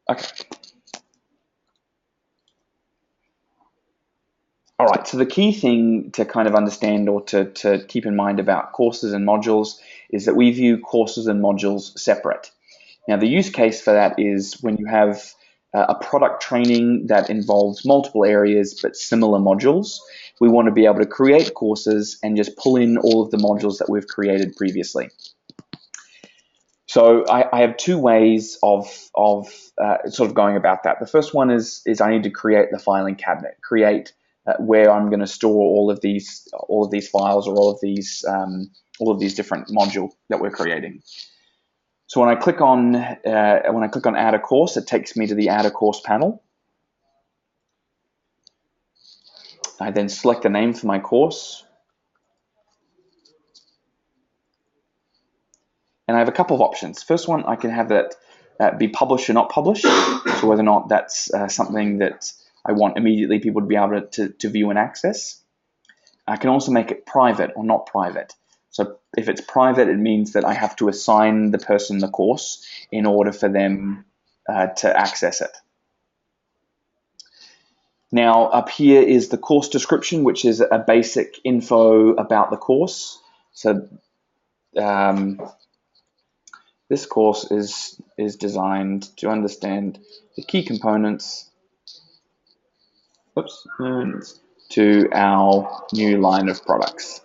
Okay. All right, so the key thing to kind of understand or to keep in mind about courses and modules is that we view courses and modules separate. Now, the use case for that is when you have a product training that involves multiple areas but similar modules. We want to be able to create courses and just pull in all of the modules that we've created previously. So I have two ways of sort of going about that. The first one is I need to create the filing cabinet, create where I'm going to store all of these files or all of these different modules that we're creating. So when I click on Add a Course, it takes me to the Add a Course panel. I then select the name for my course. And I have a couple of options. First one, I can have that be published or not published. So whether or not that's something that I want immediately people to be able to view and access. I can also make it private or not private. So if it's private, it means that I have to assign the person the course in order for them to access it. Now up here is the course description, which is a basic info about the course. So this course is designed to understand the key components to our new line of products.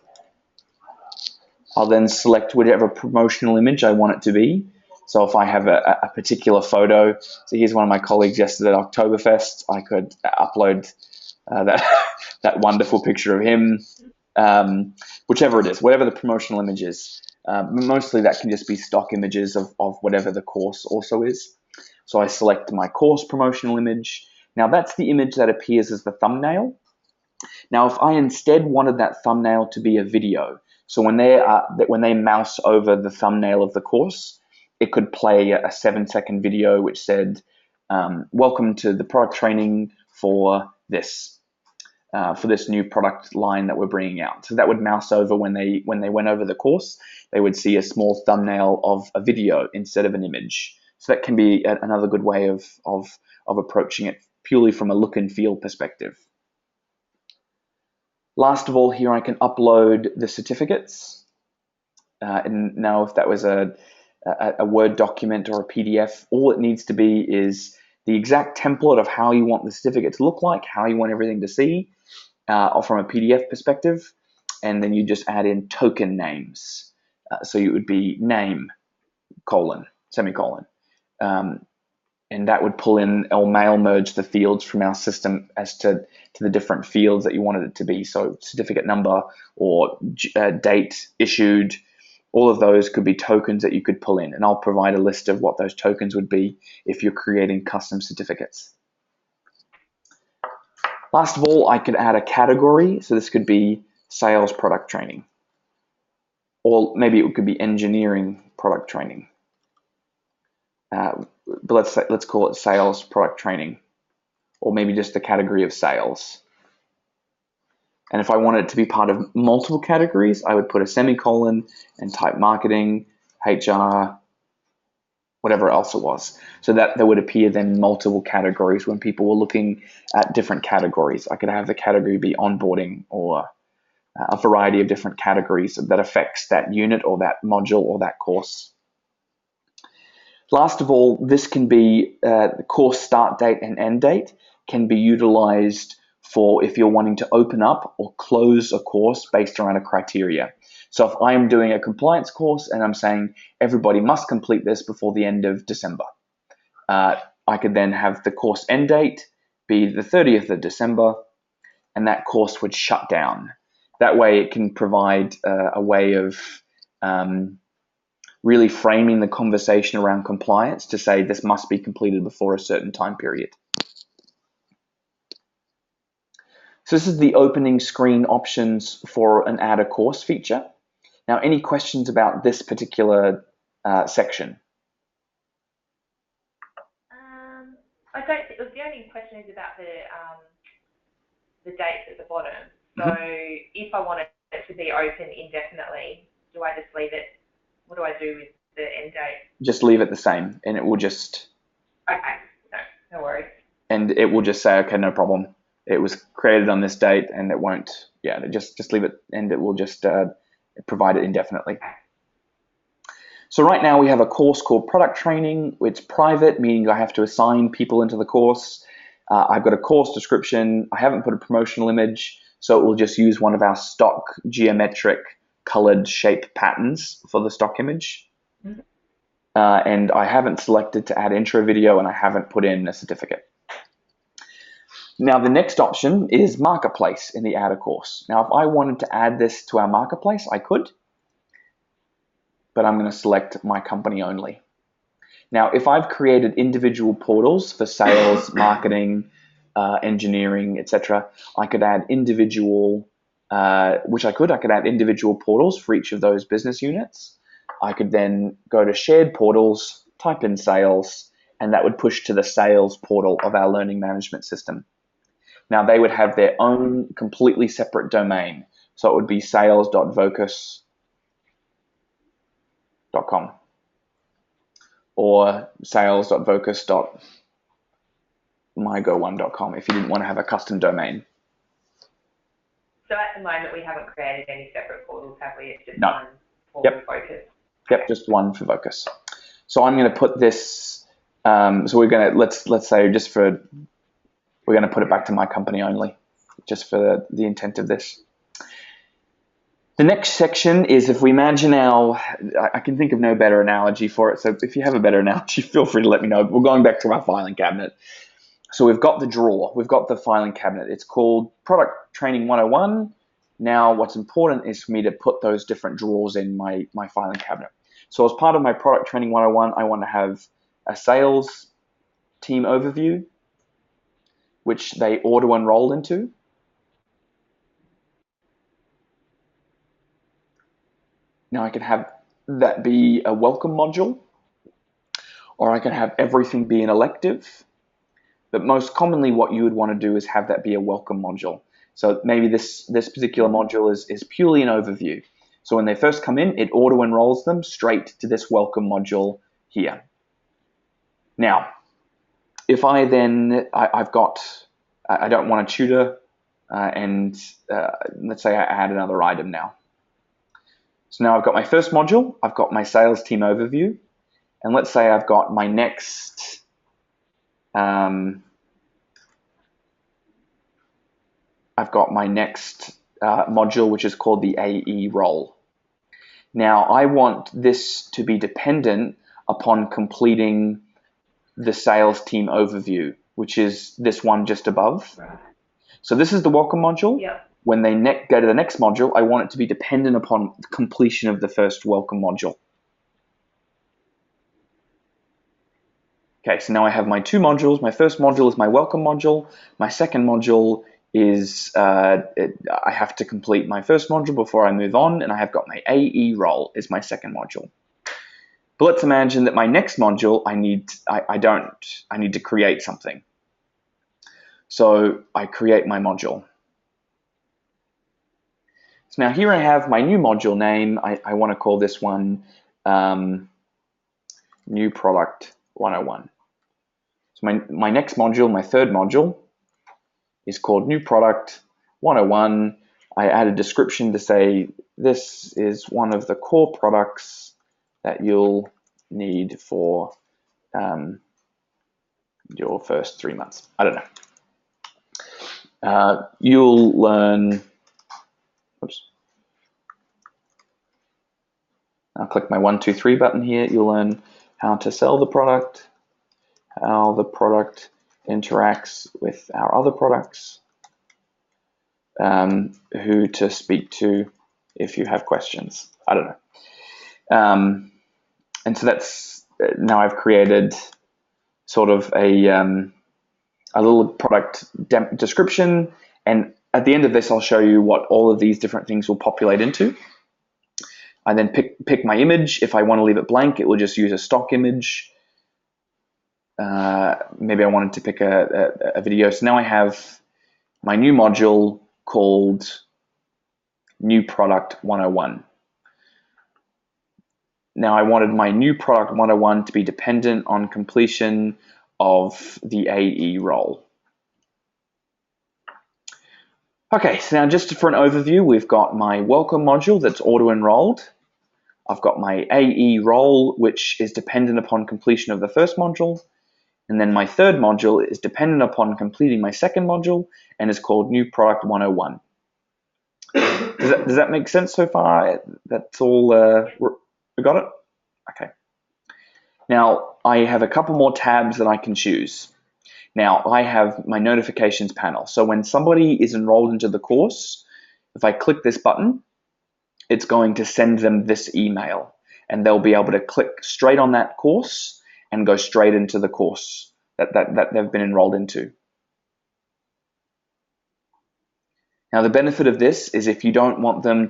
I'll then select whatever promotional image I want it to be. So if I have a particular photo, so here's one of my colleagues yesterday at Oktoberfest, I could upload that wonderful picture of him, whichever it is, whatever the promotional image is. Mostly that can just be stock images of whatever the course also is. So I select my course promotional image. Now that's the image that appears as the thumbnail. Now if I instead wanted that thumbnail to be a video, so when they mouse over the thumbnail of the course, it could play a 7-second video which said, welcome to the product training for this new product line that we're bringing out. So that would mouse over when they went over the course. They would see a small thumbnail of a video instead of an image. So that can be another good way of approaching it purely from a look and feel perspective. Last of all, here I can upload the certificates. And now if that was a Word document or a PDF, all it needs to be is the exact template of how you want the certificate to look like, how you want everything to see, or from a PDF perspective, and then you just add in token names. So it would be name, semicolon. And that would pull in or mail merge the fields from our system as to the different fields that you wanted it to be. So certificate number or date issued, all of those could be tokens that you could pull in. And I'll provide a list of what those tokens would be if you're creating custom certificates. Last of all, I could add a category. So this could be sales product training, or maybe it could be engineering product training. But let's call it sales product training, or maybe just the category of sales. And if I wanted it to be part of multiple categories, I would put a semicolon and type marketing, HR, whatever else it was. So that there would appear then multiple categories when people were looking at different categories. I could have the category be onboarding or a variety of different categories that affects that unit or that module or that course. Last of all, this can be the course start date and end date can be utilized for if you're wanting to open up or close a course based around a criteria. So if I'm doing a compliance course and I'm saying everybody must complete this before the end of December, I could then have the course end date be the 30th of December, and that course would shut down. That way it can provide a way of really framing the conversation around compliance to say this must be completed before a certain time period. So this is the opening screen options for an add a course feature. Now, any questions about this particular section? I don't think, the only question is about the dates at the bottom. So if I wanted it to be open indefinitely, do I just leave it? What do I do with the end date? Just leave it the same, and it will just... Okay, so and it will just say, okay, no problem. It was created on this date, and it won't. Yeah, just leave it, and it will just provide it indefinitely. So right now we have a course called Product Training. It's private, meaning I have to assign people into the course. I've got a course description. I haven't put a promotional image, so it will just use one of our stock geometric colored shape patterns for the stock image. And I haven't selected to add intro video, and I haven't put in a certificate. Now the next option is Marketplace in the Add a Course. Now if I wanted to add this to our Marketplace, I could, but I'm going to select my company only. Now if I've created individual portals for sales, marketing, engineering, etc., I could add individual, I could add individual portals for each of those business units. I could then go to shared portals, type in sales, and that would push to the sales portal of our learning management system. Now they would have their own completely separate domain. So it would be sales.vocus.com or sales.vocus.mygo1.com if you didn't want to have a custom domain. So at the moment we haven't created any separate portals, have we? It's just No. one for Vocus. Yep, just one for Vocus. So I'm going to put this. So we're going to let's say we're going to put it back to my company only, just for the intent of this. The next section is, if we imagine I can think of no better analogy for it. So if you have a better analogy, feel free to let me know. We're going back to our filing cabinet. So we've got the drawer, we've got the filing cabinet. It's called Product Training 101. Now what's important is for me to put those different drawers in my filing cabinet. So as part of my Product Training 101, I want to have a sales team overview, which they auto-enroll into. Now I can have that be a welcome module, or I can have everything be an elective. But most commonly what you would want to do is have that be a welcome module. So maybe this particular module is purely an overview. So when they first come in, it auto-enrolls them straight to this welcome module here. Now, if I then, I don't want a tutor, and let's say I add another item now. So now I've got my first module, I've got my sales team overview, and let's say I've got my next module, which is called the AE role. Now I want this to be dependent upon completing the sales team overview, which is this one just above. Right. So this is the welcome module. Yep. When they go to the next module, I want it to be dependent upon completion of the first welcome module. Okay, so now I have my two modules. My first module is my welcome module. My second module is I have to complete my first module before I move on, and I have got my AE role is my second module. But let's imagine that my next module, I need to create something. So I create my module. So now here I have my new module name. I want to call this one New Product 101. So my next module, my third module, is called New Product 101. I add a description to say this is one of the core products that you'll need for your first 3 months. I don't know. You'll learn, oops. I'll click my 1, 2, 3 button here. You'll learn how to sell the product, how the product interacts with our other products, who to speak to if you have questions. I don't know. And so that's, now I've created sort of a little product description, and at the end of this I'll show you what all of these different things will populate into. I then pick my image. If I want to leave it blank, it will just use a stock image. Maybe I wanted to pick a video. So now I have my new module called New Product 101. Now I wanted my New Product 101 to be dependent on completion of the AE role. Okay, so now just for an overview, we've got my welcome module that's auto-enrolled. I've got my AE role, which is dependent upon completion of the first module. And then my third module is dependent upon completing my second module and is called New Product 101. Does that make sense so far? That's all, we got it? Okay. Now, I have a couple more tabs that I can choose. Now, I have my notifications panel. So when somebody is enrolled into the course, if I click this button, it's going to send them this email, and they'll be able to click straight on that course and go straight into the course that they've been enrolled into. Now, the benefit of this is if you don't want them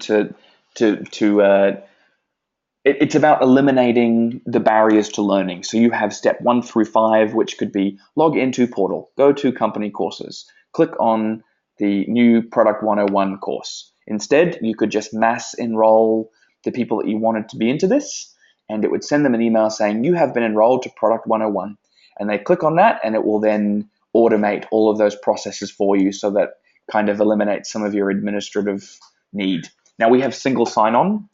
it's about eliminating the barriers to learning. So you have step 1 through 5, which could be log into portal, go to company courses, click on the new product 101 course. Instead, you could just mass enroll the people that you wanted to be into this, and it would send them an email saying you have been enrolled to product 101. And they click on that, and it will then automate all of those processes for you, so that kind of eliminates some of your administrative need. Now, we have single sign-on,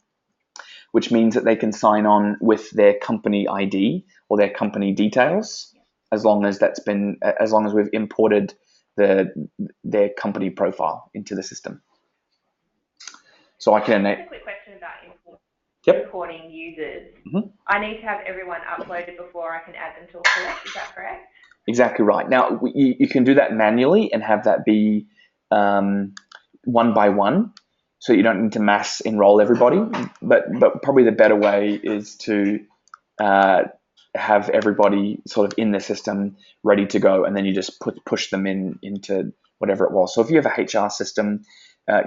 which means that they can sign on with their company ID or their company details, as long as we've imported their company profile into the system. So I can. A quick question about importing users. Mm-hmm. I need to have everyone uploaded before I can add them to a course. Is that correct? Exactly right. Now you can do that manually and have that be one by one. So you don't need to mass enroll everybody, but probably the better way is to have everybody sort of in the system ready to go, and then you just push them into whatever it was. So if you have a HR system,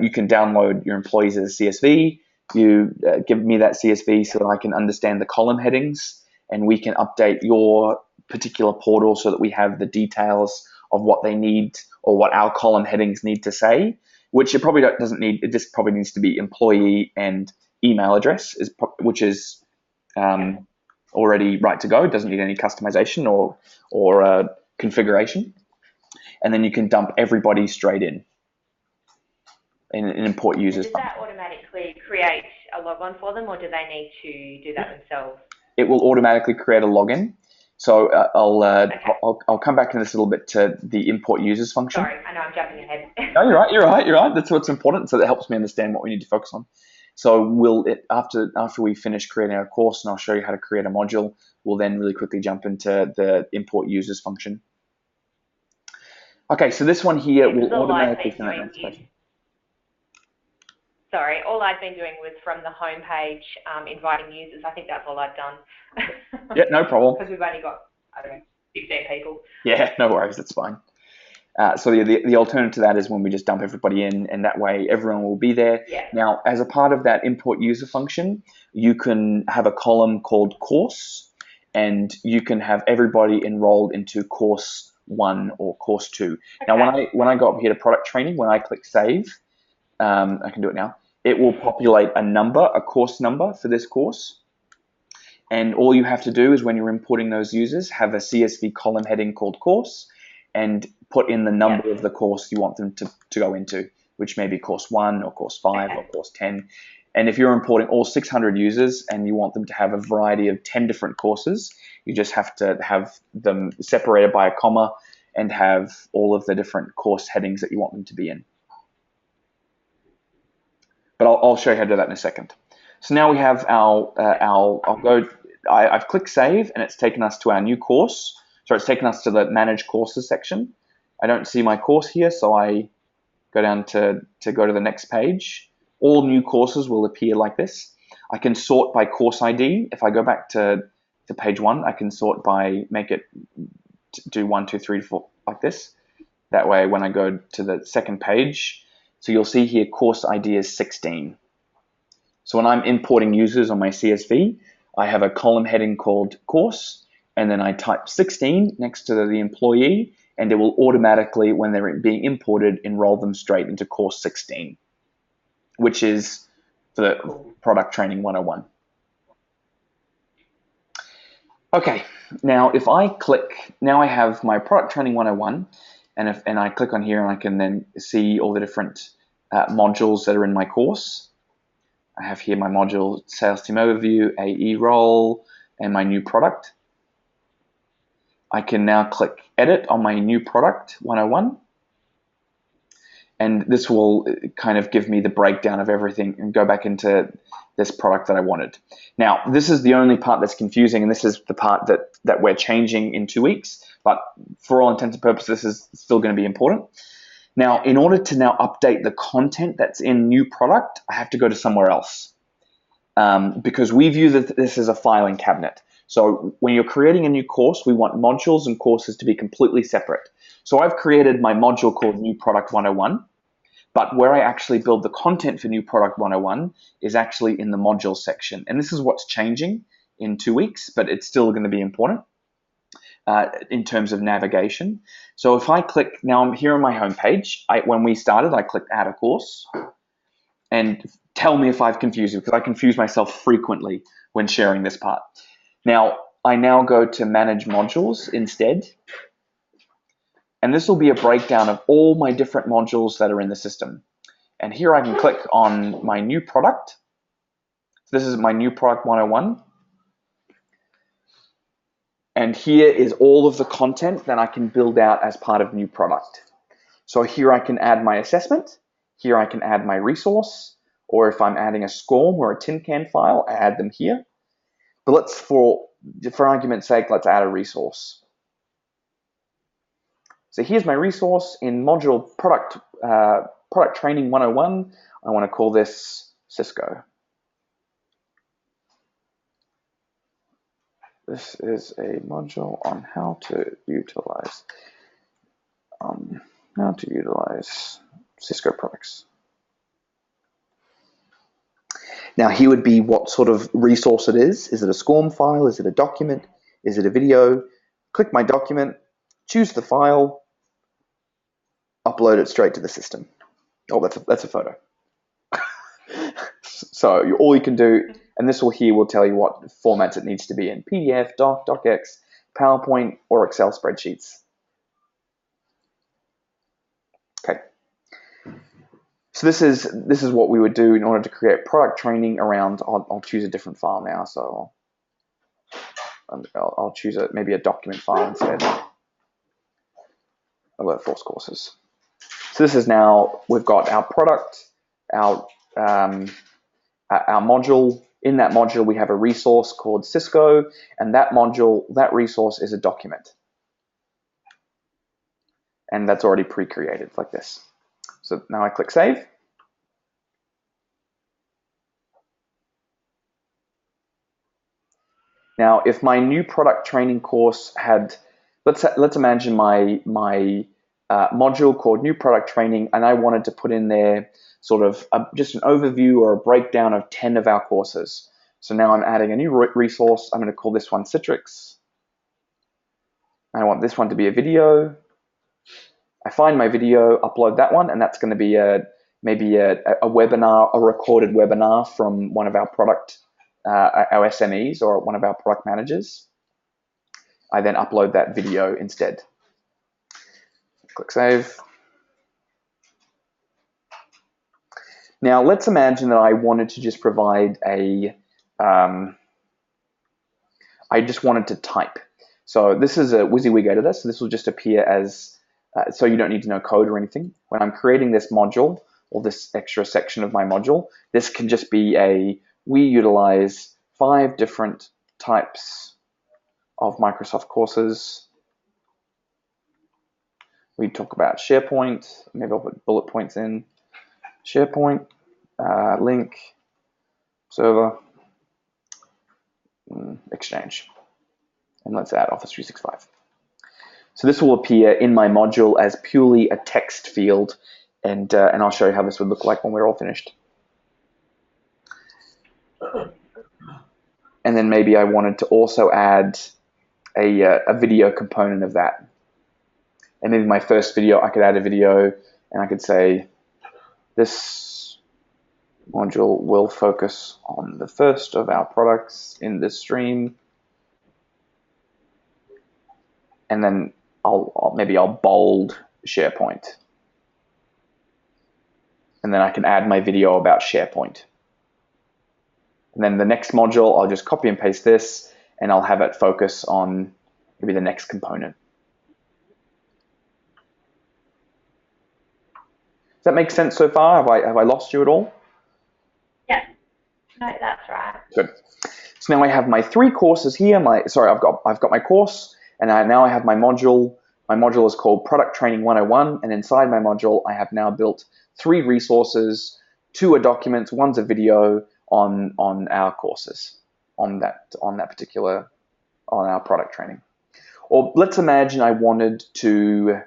you can download your employees as a CSV. You give me that CSV so that I can understand the column headings, and we can update your particular portal so that we have the details of what they need or what our column headings need to say. Which it probably doesn't need. It just probably needs to be employee and email address, which is already right to go. It doesn't need any customization or configuration. And then you can dump everybody straight in import users. Does that automatically create a login for them, or do they need to do that themselves? It will automatically create a login. So I'll come back in this a little bit to the import users function. Sorry, I know I'm jumping ahead. No, you're right. That's what's important. So that helps me understand what we need to focus on. So after we finish creating our course, and I'll show you how to create a module, we'll then really quickly jump into the import users function. Okay, so this one here will automatically send that notification. Sorry, all I've been doing was from the home page, inviting users. I think that's all I've done. Yeah, no problem. Because we've only got, I don't know, 15 people. Yeah, no worries, that's fine. So the alternative to that is when we just dump everybody in, and that way everyone will be there. Yeah. Now, as a part of that import user function, you can have a column called course, and you can have everybody enrolled into course 1 or course 2. Okay. Now, when I go up here to product training, when I click save, I can do it now. It will populate a course number for this course. And all you have to do is when you're importing those users, have a CSV column heading called course and put in the number of the course you want them to go into, which may be course 1 or course 5 or course 10. And if you're importing all 600 users and you want them to have a variety of 10 different courses, you just have to have them separated by a comma and have all of the different course headings that you want them to be in. But I'll show you how to do that in a second. So now we have I've clicked save, and it's taken us to our new course. So it's taken us to the manage courses section. I don't see my course here, so I go down to go to the next page. All new courses will appear like this. I can sort by course ID. If I go back to page 1, I can sort by, do 1, 2, 3, 4 like this. That way, when I go to the second page, so you'll see here course ID is 16. So when I'm importing users on my CSV, I have a column heading called course, and then I type 16 next to the employee, and it will automatically, when they're being imported, enroll them straight into course 16, which is for the product training 101. Okay, Now, if I click, now I have my product training 101, and I click on here, and I can then see all the different modules that are in my course. I have here my module sales team overview, AE role, and my new product. I can now click edit on my new product 101. And this will kind of give me the breakdown of everything and go back into this product that I wanted. Now, this is the only part that's confusing, and this is the part that we're changing in 2 weeks. But for all intents and purposes, this is still going to be important. Now, in order to now update the content that's in new product, I have to go to somewhere else because we view that this as a filing cabinet. So when you're creating a new course, we want modules and courses to be completely separate. So I've created my module called New Product 101. But where I actually build the content for New Product 101 is actually in the module section. And this is what's changing in 2 weeks, but it's still going to be important in terms of navigation. So if I click, now I'm here on my homepage. When we started, I clicked Add a Course. And tell me if I've confused you, because I confuse myself frequently when sharing this part. Now, I now go to Manage Modules instead. And this will be a breakdown of all my different modules that are in the system. And here I can click on my new product. This is my new product 101. And here is all of the content that I can build out as part of new product. So here I can add my assessment. Here I can add my resource. Or if I'm adding a SCORM or a tin can file, I add them here. But let's, for argument's sake, let's add a resource. So here's my resource in module product training 101. I want to call this Cisco. This is a module on how to utilize Cisco products. Now here would be what sort of resource it is. Is it a SCORM file? Is it a document? Is it a video? Click my document, choose the file, upload it straight to the system. Oh, that's a photo. So all you can do, and this will tell you what formats it needs to be in: PDF, Doc, DocX, PowerPoint, or Excel spreadsheets. Okay. So this is what we would do in order to create product training around. I'll choose a different file now, so I'll choose maybe a document file instead. Alert Force courses. So this is now, we've got our product, our module. In that module, we have a resource called Cisco, and that resource is a document. And that's already pre-created like this. So now I click Save. Now, if my new product training course had, let's imagine my module called New Product Training, and I wanted to put in there sort of just an overview or a breakdown of 10 of our courses. So now I'm adding a new resource. I'm going to call this one Citrix. I want this one to be a video. I find my video, upload that one, and that's going to be maybe a webinar, a recorded webinar from one of our product, our SMEs or one of our product managers. I then upload that video instead. Click Save. Now let's imagine that I wanted to just provide I just wanted to type. So this is a WYSIWYG editor, so this will just appear as, so you don't need to know code or anything. When I'm creating this module, or this extra section of my module, this can just be we utilize 5 different types of Microsoft courses. We talk about SharePoint, maybe I'll put bullet points in. SharePoint, link, server, Exchange. And let's add Office 365. So this will appear in my module as purely a text field, and I'll show you how this would look like when we're all finished. And then maybe I wanted to also add a video component of that. And maybe my first video, I could add a video, and I could say, this module will focus on the first of our products in this stream. and then maybe I'll bold SharePoint. And then I can add my video about SharePoint. And then the next module, I'll just copy and paste this, and I'll have it focus on maybe the next component. Does that make sense so far? Have I lost you at all? Yeah, no, that's right. Good. So now I have my 3 courses here. I've got my course, and now I have my module. My module is called Product Training 101, and inside my module, I have now built 3 resources. 2 are documents, 1's a video on our courses, on our product training. Or let's imagine I wanted to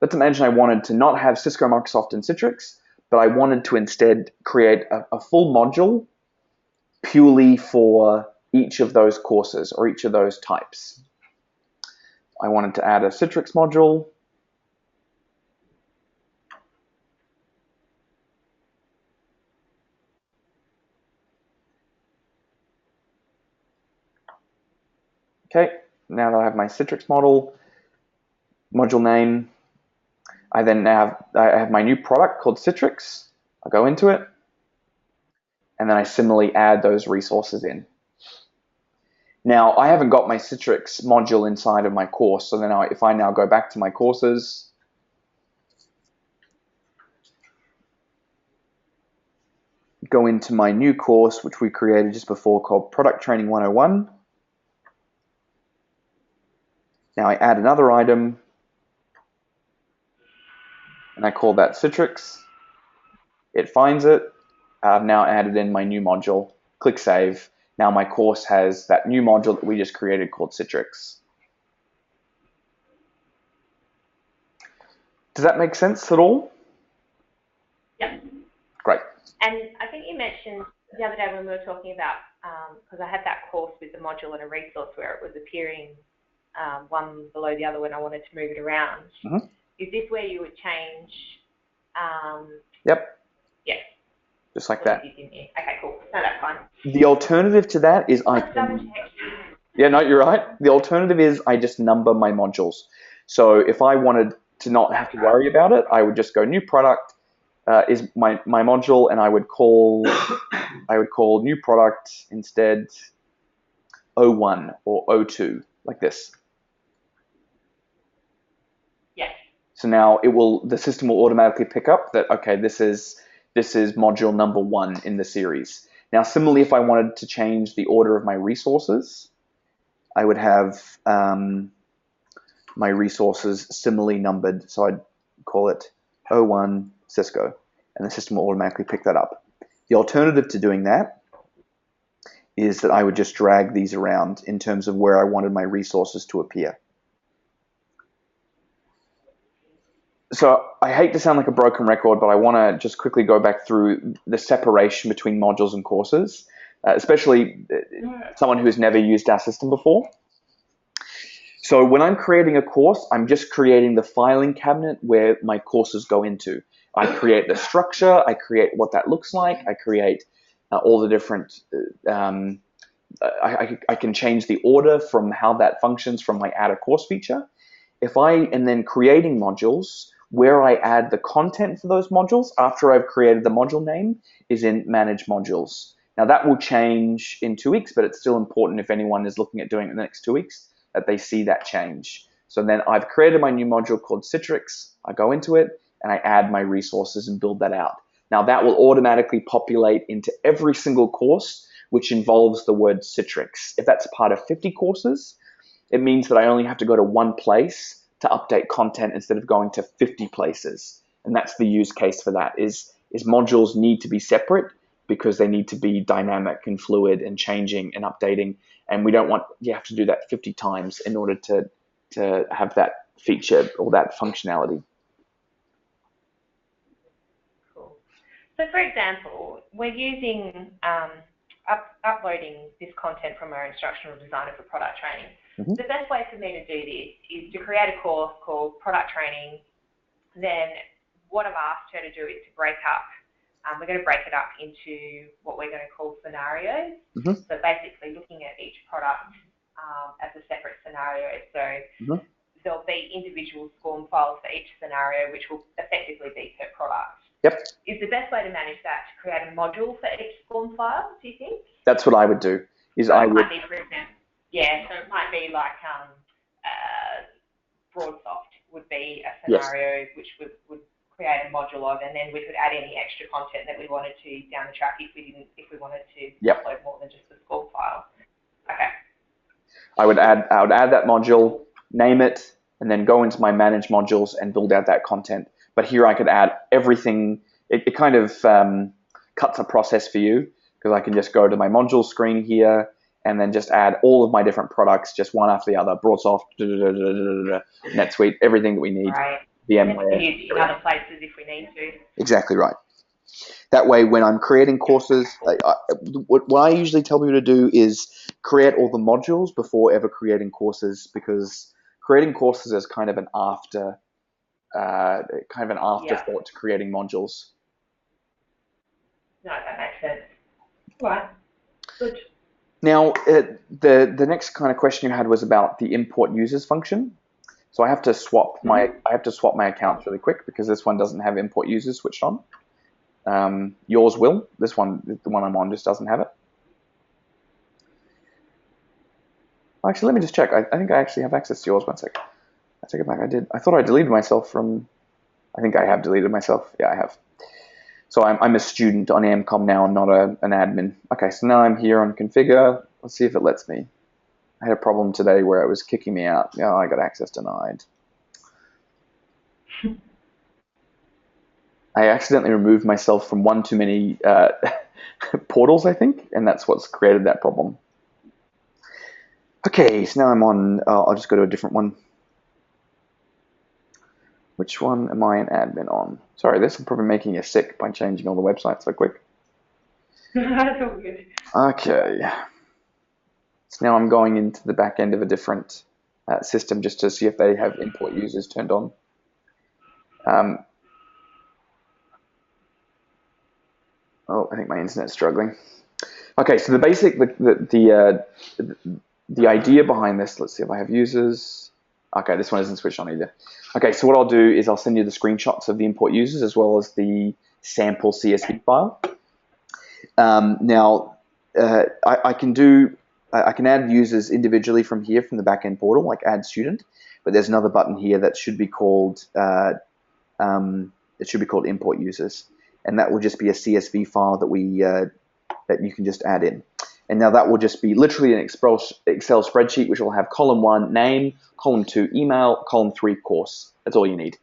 not have Cisco, Microsoft, and Citrix, but I wanted to instead create a full module purely for each of those courses or each of those types. I wanted to add a Citrix module. Okay, now that I have my Citrix module name, I have my new product called Citrix. I'll go into it, and then I similarly add those resources in. Now, I haven't got my Citrix module inside of my course, so then if I now go back to my courses, go into my new course, which we created just before, called Product Training 101. Now I add another item, and I call that Citrix. It finds it. I've now added in my new module. Click Save. Now my course has that new module that we just created called Citrix. Does that make sense at all? Yeah. Great. And I think you mentioned the other day when we were talking about, because I had that course with the module and a resource where it was appearing one below the other when I wanted to move it around. Mm-hmm. Is this where you would change? Yep. Yes. Just like that. Okay, cool. No, that's fine. The alternative to that is Yeah, no, you're right. The alternative is I just number my modules. So if I wanted to not have to worry about it, I would just go new product is my module, and I would call new product instead O1 or O2, like this. Yes. So now the system will automatically pick up that, okay, this is module number 1 in the series. Now, similarly, if I wanted to change the order of my resources, I would have my resources similarly numbered. So I'd call it O1 Cisco, and the system will automatically pick that up. The alternative to doing that is that I would just drag these around in terms of where I wanted my resources to appear. So I hate to sound like a broken record, but I want to just quickly go back through the separation between modules and courses, especially someone who's never used our system before. So when I'm creating a course, I'm just creating the filing cabinet where my courses go into. I create the structure, I create what that looks like, I create all the different, I can change the order from how that functions from my add a course feature. If I am then creating modules, where I add the content for those modules after I've created the module name is in Manage Modules. Now that will change in 2 weeks, but it's still important if anyone is looking at doing it in the next 2 weeks that they see that change. So then I've created my new module called Citrix. I go into it and I add my resources and build that out. Now that will automatically populate into every single course which involves the word Citrix. If that's part of 50 courses, it means that I only have to go to one place to update content instead of going to 50 places. And that's the use case for that, is modules need to be separate because they need to be dynamic and fluid and changing and updating. And we don't want you have to do that 50 times in order to have that feature or that functionality. Cool. So for example, we're using uploading this content from our instructional designer for product training. Mm-hmm. The best way for me to do this is to create a course called Product Training. Then what I've asked her to do is to break up. We're going to break it up into what we're going to call scenarios. Mm-hmm. So basically looking at each product as a separate scenario. So be individual SCORM files for each scenario, which will effectively be per product. Yep. Is the best way to manage that to create a module for each SCORM file, do you think? That's what I would do. So it might be, for example, so it might be like BroadSoft would be a scenario which would create a module of, and then we could add any extra content that we wanted to down the track if we wanted to upload more than just the SCORM file. Okay. I would add that module, name it, and then go into my manage modules and build out that content. But here I could add everything. It kind of cuts a process for you, because I can just go to my module screen here and then just add all of my different products, just one after the other, BroadSoft, NetSuite, everything that we need. Right. VMware. And use in other places if we need to. Exactly right. That way, when I'm creating courses, what I usually tell people to do is create all the modules before ever creating courses, because creating courses is kind of an afterthought to creating modules. No, that makes sense. Right. Good. Now, the next kind of question you had was about the import users function. So I have to swap my accounts really quick, because this one doesn't have import users switched on. Yours will. This one, the one I'm on, just doesn't have it. Actually, let me just check. I think I actually have access to yours. 1 sec. I take it back. I did. I thought I deleted myself from. I think I have deleted myself. Yeah, I have. So I'm a student on AMCOM now, and not an admin. Okay, so now I'm here on configure. Let's see if it lets me. I had a problem today where it was kicking me out. Oh, I got access denied. I accidentally removed myself from one too many portals, I think, and that's what's created that problem. Okay, so now I'm on, I'll just go to a different one. Which one am I an admin on? Sorry, this is probably making you sick by changing all the websites so quick. That's all good. Okay. So now I'm going into the back end of a different system just to see if they have import users turned on. Oh, I think my internet's struggling. Okay, so the basic, the idea behind this, let's see if I have users. Okay, this one isn't switched on either. Okay, so what I'll do is I'll send you the screenshots of the import users as well as the sample CSV file. Now, I can add users individually from here, from the backend portal, like add student, but there's another button here that should be called import users, and that will just be a CSV file that that you can just add in. And now that will just be literally an Excel spreadsheet, which will have column 1 name, column 2 email, column 3 course. That's all you need.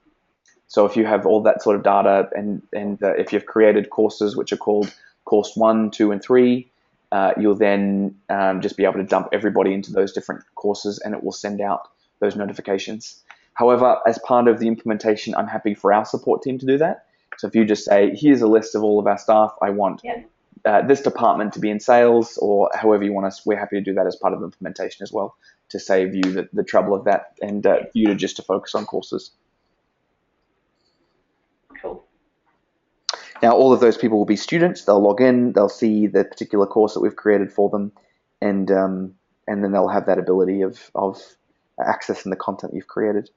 So if you have all that sort of data, and if you've created courses which are called course 1, 2, and 3, you'll then just be able to dump everybody into those different courses, and it will send out those notifications. However, as part of the implementation, I'm happy for our support team to do that. So if you just say, here's a list of all of our staff, I want this department to be in sales, or however you want us, we're happy to do that as part of the implementation as well, to save you the trouble of that, and for you just to focus on courses. Cool. Now, all of those people will be students. They'll log in, they'll see the particular course that we've created for them, and then they'll have that ability of accessing the content you've created.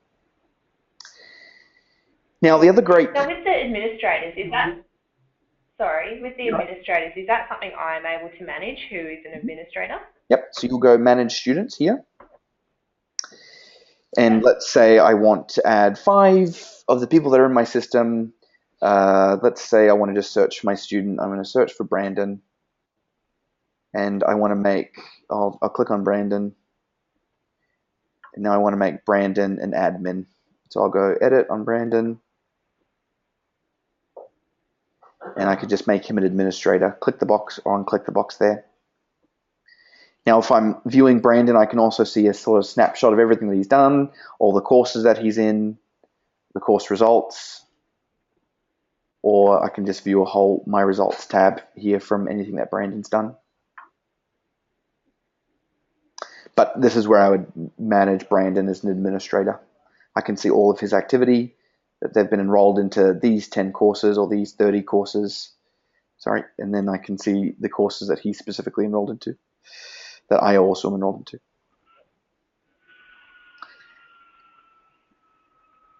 Now, the other great... Now, with the administrators, is that... Sorry, with the administrators, is that something I'm able to manage, who is an administrator? Yep, so you'll go manage students here. And let's say I want to add 5 of the people that are in my system. Let's say I want to just search for my student. I'm going to search for Brandon. And I want to make, I'll click on Brandon. And now I want to make Brandon an admin. So I'll go edit on Brandon. And I could just make him an administrator. Click the box, or unclick the box there. Now, if I'm viewing Brandon, I can also see a sort of snapshot of everything that he's done, all the courses that he's in, the course results, or I can just view a whole My Results tab here from anything that Brandon's done. But this is where I would manage Brandon as an administrator. I can see all of his activity, that they've been enrolled into these 10 courses or these 30 courses. Sorry, and then I can see the courses that he's specifically enrolled into, that I also am enrolled into.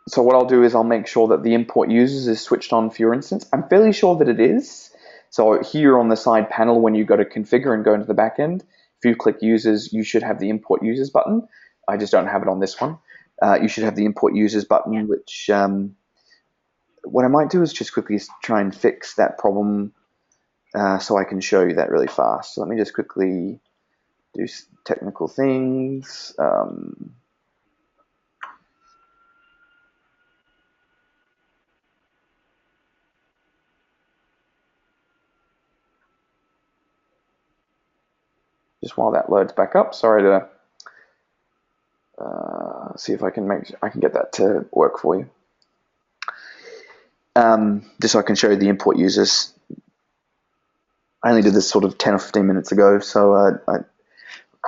So what I'll do is I'll make sure that the import users is switched on for your instance. I'm fairly sure that it is. So here on the side panel, when you go to configure and go into the back end, if you click users, you should have the import users button. I just don't have it on this one. You should have the import users button, which what I might do is just quickly try and fix that problem so I can show you that really fast. So let me just quickly do technical things. Just while that loads back up, sorry to see if I can get that to work for you. Just so I can show you the import users. I only did this sort of 10 or 15 minutes ago, so I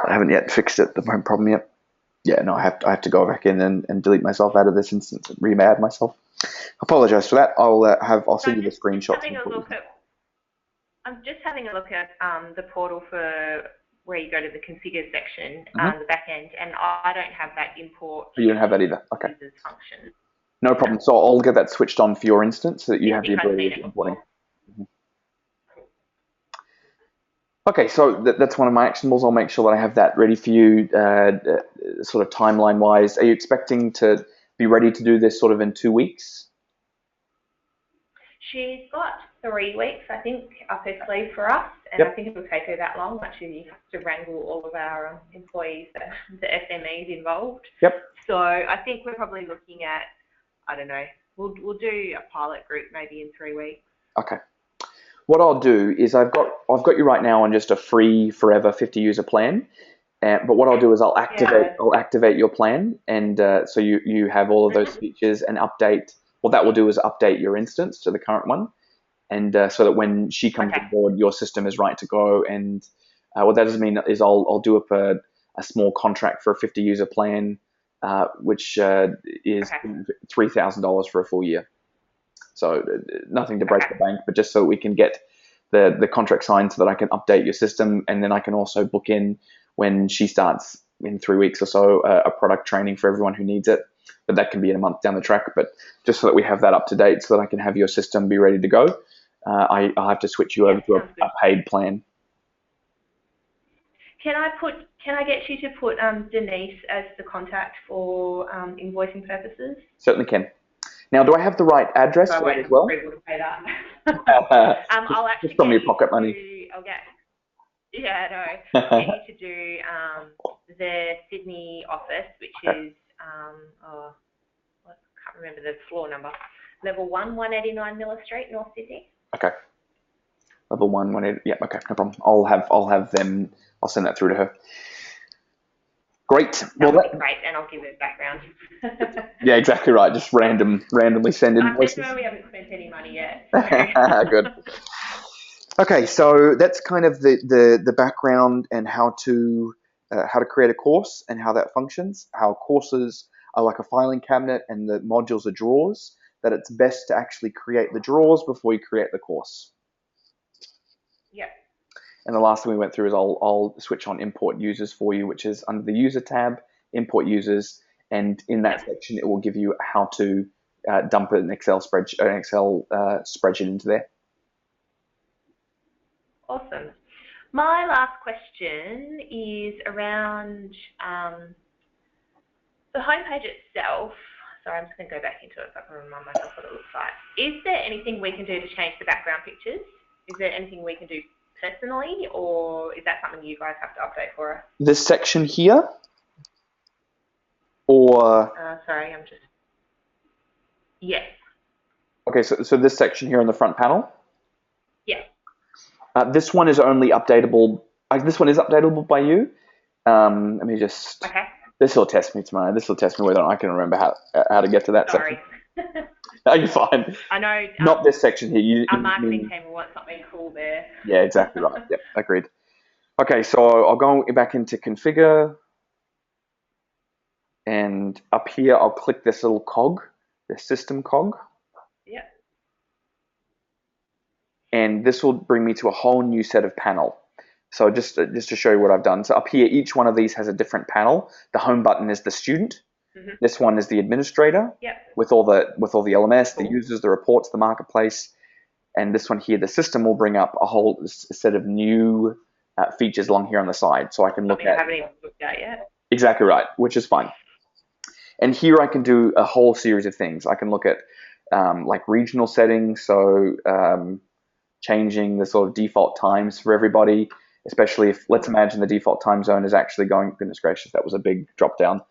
haven't yet fixed it, the problem yet. Yeah, no, I have to go back in and delete myself out of this instance and re-add myself. I apologize for that. I'll send you the screenshot. I'm just having a look at the portal for where you go to the configure section, the back end, and I don't have that import. You don't have that either. Okay. Function. No problem. So I'll get that switched on for your instance so that you have the ability of importing. Okay, so that's one of my actionables. I'll make sure that I have that ready for you, sort of timeline-wise. Are you expecting to be ready to do this sort of in 2 weeks? She's got 3 weeks, I think, up her sleeve for us, and I think it will take her that long. Actually, have to wrangle all of our employees, the SMEs involved. Yep. So I think we're probably looking at, I don't know, we'll do a pilot group maybe in 3 weeks. Okay. What I'll do is I've got you right now on just a free forever 50 user plan, but what I'll do is I'll activate your plan, and so you have all of those features and update. What that will do is update your instance to the current one, and so that when she comes on board, your system is right to go. And what that does mean is I'll do up a small contract for a 50 user plan, which is $3,000 for a full year. So nothing to break the bank, but just so we can get the contract signed so that I can update your system, and then I can also book in when she starts in 3 weeks or so a product training for everyone who needs it. But that can be in a month down the track. But just so that we have that up to date, so that I can have your system be ready to go, I'll have to switch you over to a paid plan. Can I get you to put Denise as the contact for invoicing purposes? Certainly can. Now, do I have the right address for that as well? Able to pay that. I'll actually just from your pocket money. I'll get you to do the Sydney office, which is I can't remember the floor number. Level 1, 189 Miller Street, North Sydney. Okay. Level 1, 180. Yeah. Okay. No problem. I'll have them. I'll send that through to her. Great. That would be great, and I'll give it background. Yeah, exactly right. Just randomly send invoices. We haven't spent any money yet. Good. Okay, so that's kind of the background and how to create a course and how that functions. How courses are like a filing cabinet and the modules are drawers. That it's best to actually create the drawers before you create the course. Yep. And the last thing we went through is I'll switch on import users for you, which is under the user tab, import users, and in that section it will give you how to dump an Excel spreadsheet into there. Awesome. My last question is around the homepage itself. Sorry, I'm just going to go back into it so I can remind myself what it looks like. Is there anything we can do to change the background pictures? Is there anything we can do personally, or is that something you guys have to update for us? This section here? Or... sorry, I'm just... Yes. Okay, so this section here on the front panel? Yeah. This one is only updatable... this one is updatable by you. Let me just... Okay. This will test me tomorrow. This will test me whether I can remember how to get to that section. No, you're fine. I know. Not this section here. Our marketing team will want something cool there. Yeah, exactly right. Yep, agreed. Okay, so I'll go back into configure. And up here, I'll click this little cog, the system cog. Yep. And this will bring me to a whole new set of panel. So just to show you what I've done. So up here, each one of these has a different panel. The home button is the student. This one is the administrator with all the LMS, the users, the reports, the marketplace. And this one here, the system will bring up a whole set of new features along here on the side. So I can look at. I haven't even looked at yet. Exactly right, which is fine. And here I can do a whole series of things. I can look at like regional settings, so changing the sort of default times for everybody, especially if, let's imagine the default time zone is actually going, goodness gracious, that was a big drop down.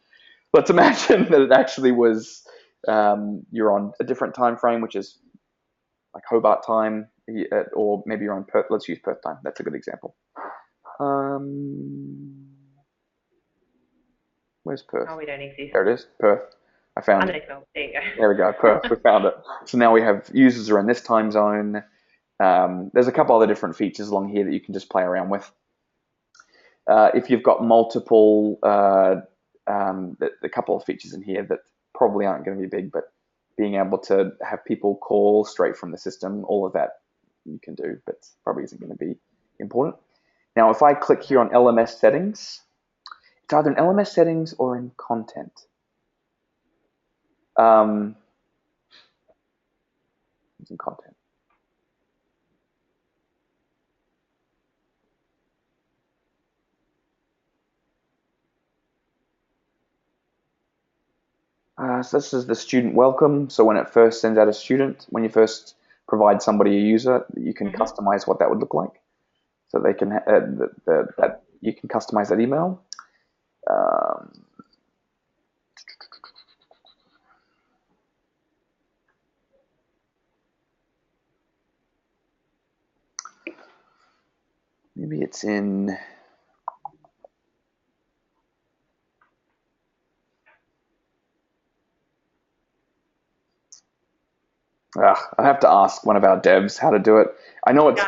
Let's imagine that it actually was, you're on a different time frame, which is like Hobart time, or maybe you're on Perth. Let's use Perth time. That's a good example. Where's Perth? Oh, we don't exist. There it is, Perth. I found it. There you go. There we go, Perth. We found it. So now we have users are in this time zone. There's a couple other different features along here that you can just play around with. If you've got multiple, a couple of features in here that probably aren't going to be big, but being able to have people call straight from the system, all of that you can do, but probably isn't going to be important. Now, if I click here on LMS settings, it's either in LMS settings or in content. It's in content. So this is the student welcome. So when it first sends out a student, when you first provide somebody a user, you can customize what that would look like. So they can that you can customize that email. Maybe it's in. I have to ask one of our devs how to do it. I know it's.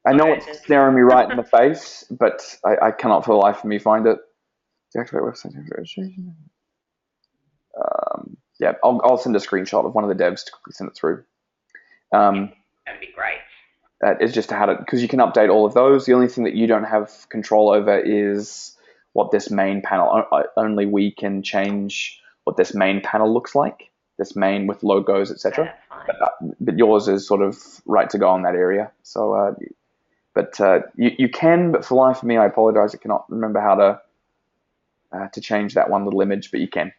I know it's staring me right in the face, but I cannot for the life of me find it. Deactivate website registration. Yeah, I'll send a screenshot of one of the devs to quickly send it through. That'd be great. It's just how to, because you can update all of those. The only thing that you don't have control over is what this main panel. Only we can change what this main panel looks like. This main with logos, etc. But yours is sort of right to go on that area. So, you can, but for the life of me, I apologize. I cannot remember how to change that one little image, but you can.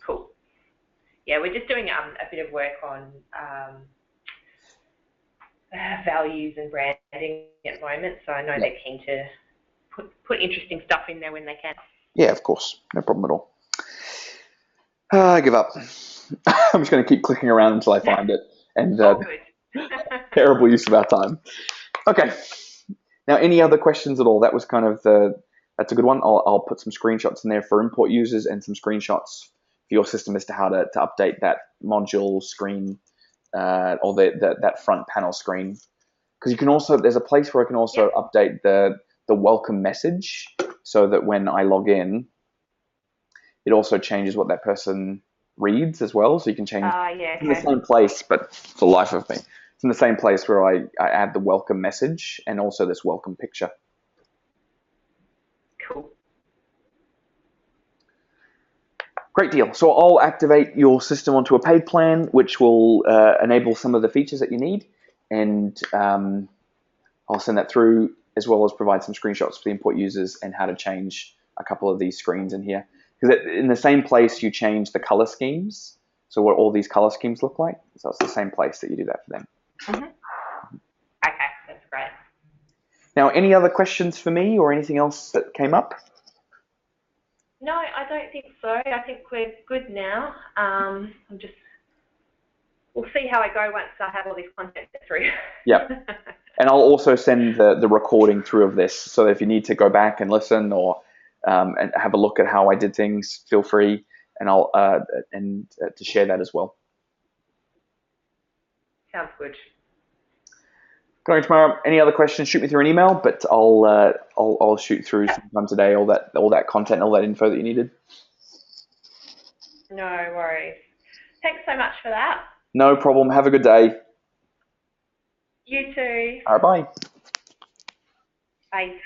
Cool. Yeah, we're just doing a bit of work on values and branding at the moment, so I know they're keen to put interesting stuff in there when they can. Yeah, of course. No problem at all. I give up. I'm just going to keep clicking around until I find it. And terrible use of our time. Okay. Now, any other questions at all? That was kind of that's a good one. I'll put some screenshots in there for import users and some screenshots for your system as to how to update that module screen or that front panel screen. Because you can also, there's a place where I can also update the welcome message so that when I log in, it also changes what that person reads as well. So you can change in the same place, but for the life of me, it's in the same place where I add the welcome message and also this welcome picture. Cool. Great deal. So I'll activate your system onto a paid plan, which will enable some of the features that you need. And I'll send that through as well as provide some screenshots for the import users and how to change a couple of these screens in here. Because in the same place you change the color schemes, so what all these color schemes look like. So it's the same place that you do that for them. Okay, that's great. Now, any other questions for me or anything else that came up? No, I don't think so. I think we're good now. We'll see how I go once I have all this content through. Yep. And I'll also send the recording through of this, so that if you need to go back and listen or and have a look at how I did things, feel free, and I'll to share that as well. Sounds good. Going tomorrow. Any other questions? Shoot me through an email, but I'll shoot through sometime today all that content, all that info that you needed. No worries. Thanks so much for that. No problem. Have a good day. You too. All right. Bye. Bye.